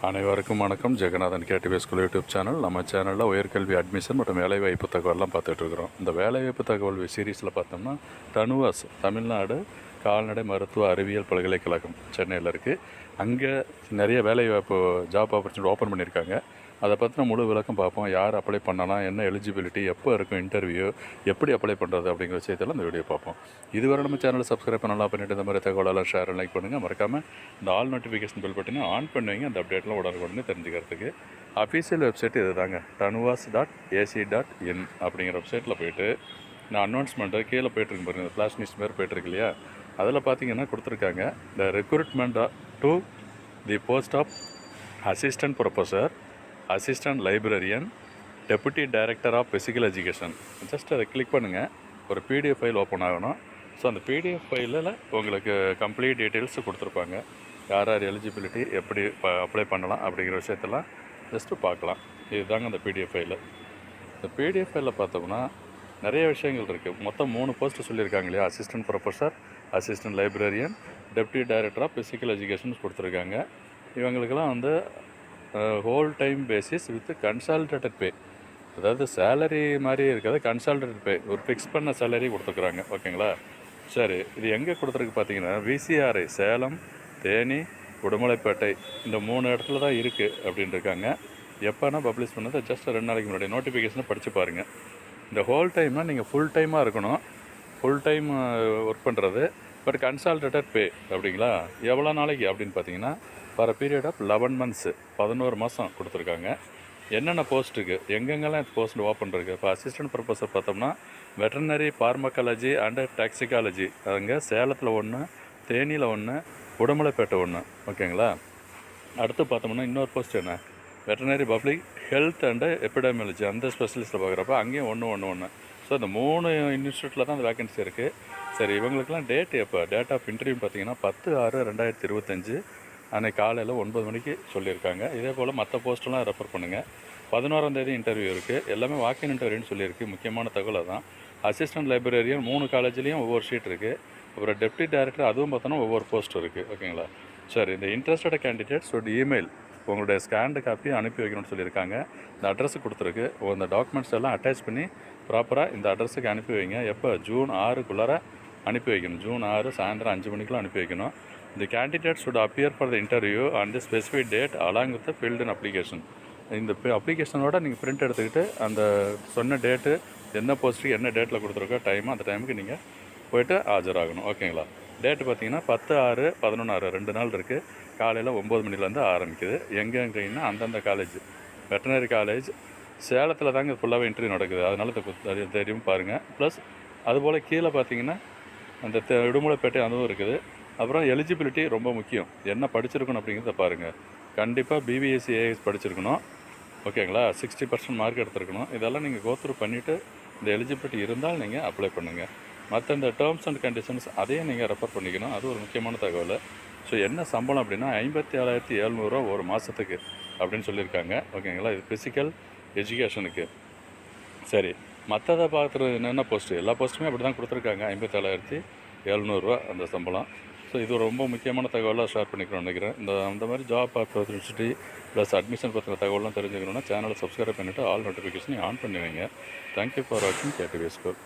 அனைவருக்கும் வணக்கம். Jeganathan KTV school YouTube channel. நம்ம சேனலில் உயர்கல்வி அட்மிஷன் மற்றும் வேலைவாய்ப்பு தகவல்லாம் பார்த்துட்ருக்குறோம். இந்த வேலைவாய்ப்பு தகவல் சீரீஸில் பார்த்தோம்னா டனுவாஸ் தமிழ்நாடு கால்நடை மருத்துவ அறிவியல் பல்கலைக்கழகம் சென்னையில் இருக்குது. அங்கே நிறைய வேலைவாய்ப்பு ஜாப் ஆப்பர்ச்சுனிட்டி ஓப்பன் பண்ணியிருக்காங்க. அதை பற்றின முழு விளக்கம் பார்ப்போம். யார் அப்ளை பண்ணலாம், என்ன எலிஜிபிலிட்டி, எப்போ இருக்கும் இன்டர்வியூ, எப்படி அப்ளை பண்ணுறது அப்படிங்கிற விஷயத்தில் இந்த வீடியோ பார்ப்போம். இதுவரை நம்ம சேனலை சப்ஸ்கிரைப் பண்ணலாம் பண்ணிவிட்டு இந்த மாதிரி தகவலெல்லாம் ஷேர் லைக் பண்ணுங்கள். மறக்காமல் இந்த ஆல் நோட்டிஃபிகேஷன் பெல் பட்டினா ஆன் பண்ணுவீங்க. அந்த அப்டேட்லாம் உடனே தெரிஞ்சுக்கிறதுக்கு. அஃபீஷியல் வெப்சைட் இது தாங்க, tanuvas.ac.in அப்படிங்கிற வெப்சைட்டில் போய்ட்டு நான் அனௌன்ஸ்மெண்ட்டு கீழே போய்ட்டுருக்கு பாருங்கள், இந்த ஃப்ளாஷ் நியூஸ் மாதிரி போய்ட்டுருக்கு இல்லையா, அதில் பார்த்தீங்கன்னா கொடுத்துருக்காங்க the recruitment to the post of assistant professor, assistant librarian, deputy director of physical education. Just அதை கிளிக் பண்ணுங்கள், ஒரு பிடிஎஃப் ஃபைல் ஓப்பன் ஆகணும். ஸோ அந்த பிடிஎஃப் ஃபைலில் உங்களுக்கு கம்ப்ளீட் டீட்டெயில்ஸ் கொடுத்துருப்பாங்க. யார் யார் எலிஜிபிலிட்டி, எப்படி அப்ளை பண்ணலாம் அப்படிங்கிற விஷயத்தெல்லாம் ஜஸ்ட்டு பார்க்கலாம். இதுதாங்க அந்த பிடிஎஃப் ஃபைலு. இந்த பிடிஎஃப் ஃபைலில் பார்த்தோம்னா நிறைய விஷயங்கள் இருக்குது. மொத்தம் 3 போஸ்ட்டு சொல்லியிருக்காங்க இல்லையா, assistant professor, assistant librarian, deputy director of physical education கொடுத்துருக்காங்க. இவங்களுக்கெல்லாம் whole time basis with consolidated pay, அதாவது சேலரி மாதிரி இருக்காது, கன்சால்டேட்டட் பே, ஒரு ஃபிக்ஸ் பண்ண சேலரி கொடுத்துருக்குறாங்க. ஓகேங்களா? சரி, இது எங்கே கொடுத்துருக்கு பார்த்தீங்கன்னா விசிஆர்ஐ சேலம், தேனி, உடுமலைப்பேட்டை இந்த 3 இடத்துல தான் இருக்குது அப்படின்னு இருக்காங்க. எப்போனா பப்ளிஷ் பண்ணது ஜஸ்ட் 2 நாளைக்கு முன்னாடி. நோட்டிஃபிகேஷனை படித்து பாருங்கள். இந்த ஹோல் டைம்னால் நீங்கள் ஃபுல் டைமாக இருக்கணும், ஃபுல் டைம் ஒர்க் பண்ணுறது. பட் கன்சால்டேட்டட் பே அப்படிங்களா, எவ்வளோ நாளைக்கு அப்படின்னு பார்த்தீங்கன்னா ஃபார் பீரியட் ஆஃப் 11 months 11 மாதம் கொடுத்துருக்காங்க. என்னென்ன போஸ்ட்டுக்கு எங்கெங்கெல்லாம் போஸ்ட் ஓப்பன் இருக்குது. இப்போ அசிஸ்டன்ட் ப்ரொஃபஸர் பார்த்தோம்னா வெட்டர்னரி பார்மகாலஜி அண்ட் டாக்ஸிகாலஜி, அங்கே சேலத்தில் 1, தேனியில் 1, உடுமலைப்பேட்டை 1. ஓகேங்களா? அடுத்து பார்த்தோம்னா இன்னொரு போஸ்ட் என்ன, veterinary public health and epidemiology, அந்த ஸ்பெஷலிஸ்ட்டில் பார்க்குறப்ப அங்கேயும் 1. ஸோ இந்த 3 இன்ஸ்டியூட்டில் தான் அந்த வேக்கன்சி இருக்குது. சரி, இவங்களுக்குலாம் டேட் எப்போ, டேட் ஆஃப் இன்டர்வியூ பார்த்தீங்கன்னா 10/6/2025 அன்றைக்கி காலையில் 9 மணிக்கு சொல்லியிருக்காங்க. இதே போல் மற்ற போஸ்ட்டெல்லாம் ரெஃபர் பண்ணுங்கள். 11ஆம் தேதி இன்டர்வியூ இருக்குது. எல்லாமே வாக்கின் இன்டர்வியூன்னு சொல்லியிருக்கு. முக்கியமான தகவல் தான். அசிஸ்டன்ட் லைப்ரரியன் 3 காலேஜ்லேயும் ஒவ்வொரு ஷீட் இருக்குது. அப்புறம் டெப்டி டைரக்டர் அதுவும் பார்த்தோன்னா ஒவ்வொரு போஸ்ட் இருக்குது. ஓகேங்களா? சரி, இந்த இன்ட்ரெஸ்டட் கேண்டிடேட்ஸ் இமெயில் உங்களுடைய ஸ்கேன்டு காப்பி அனுப்பி வைக்கணும்னு சொல்லியிருக்காங்க. இந்த அட்ரஸு கொடுத்துருக்கு. இந்த டாக்குமெண்ட்ஸ் எல்லாம் அட்டாச் பண்ணி ப்ராப்பராக இந்த அட்ரஸுக்கு அனுப்பி வைங்க. எப்போ, ஜூன் 6க்குள்ளார அனுப்பி வைக்கணும். ஜூன் 6 சாயந்தரம் 5 மணிக்குள்ளே அனுப்பி வைக்கணும். The candidate should appear for the interview on the specified date along with the filled in application. இந்த அப்ளிகேஷனோட நீங்கள் பிரிண்ட் எடுத்துக்கிட்டு அந்த சொன்ன டேட்டு, என்ன போஸ்ட்டுக்கு என்ன டேட்டில் கொடுத்துருக்கோ டைமு, அந்த டைமுக்கு நீங்கள் போய்ட்டு ஆஜராகணும். ஓகேங்களா? டேட்டு பார்த்தீங்கன்னா 10/6/11 2 நாள் இருக்குது. காலையில் 9 மணிலேருந்து ஆரம்பிக்குது. எங்கெங்கன்னா அந்தந்த காலேஜ், வெட்டனரி காலேஜ் சேலத்தில் தாங்க ஃபுல்லாகவே இன்டர்வியூ நடக்குது. அதனால் தெரியும் பாருங்கள். ப்ளஸ் அதுபோல் கீழே பார்த்தீங்கன்னா அந்த உடுமலைப்பேட்டை அதுவும் இருக்குது. அப்புறம் எலிஜிபிலிட்டி ரொம்ப முக்கியம். என்ன படிச்சிருக்கணும் அப்படிங்கிறத பாருங்கள். கண்டிப்பாக பிபிஎஸ்சி ஏஎஸ் படிச்சிருக்கணும். ஓகேங்களா? 60% மார்க் எடுத்துருக்கணும். இதெல்லாம் நீங்கள் கோத்ரூ பண்ணிவிட்டு இந்த எலிஜிபிலிட்டி இருந்தால் நீங்கள் அப்ளை பண்ணுங்கள். மற்ற இந்த டேர்ம்ஸ் அண்ட் கண்டிஷன்ஸ் அதையும் நீங்கள் ரெஃபர் பண்ணிக்கணும். அது ஒரு முக்கியமான தகவல். ஸோ என்ன சம்பளம் அப்படின்னா 57,700 ஒரு மாதத்துக்கு அப்படின்னு சொல்லியிருக்காங்க. ஓகேங்களா? இது ஃபிசிக்கல் எஜுகேஷனுக்கு. சரி, மற்றதை பார்க்குறது என்னென்ன போஸ்ட்டு, எல்லா போஸ்ட்டுமே அப்படி தான் கொடுத்துருக்காங்க. 57,700 அந்த சம்பளம். ஸோ இது ரொம்ப முக்கியமான தகவலாக ஷேர் பண்ணிக்கணும்னு நினைக்கிறேன். அந்த மாதிரி ஜாப் ஆப்பர்ச்சுனிட்டி ப்ளஸ் அட்மிஷன் பற்றின தகவலாம் தெரிஞ்சுக்கணுன்னா சேனலை சப்ஸ்கிரைப் பண்ணிவிட்டு ஆல் நோட்டிஃபிகேஷனை ஆன் பண்ணி வைங்க. தேங்க்யூ ஃபார் வாட்சிங் கேடிவி ஸ்கூல்.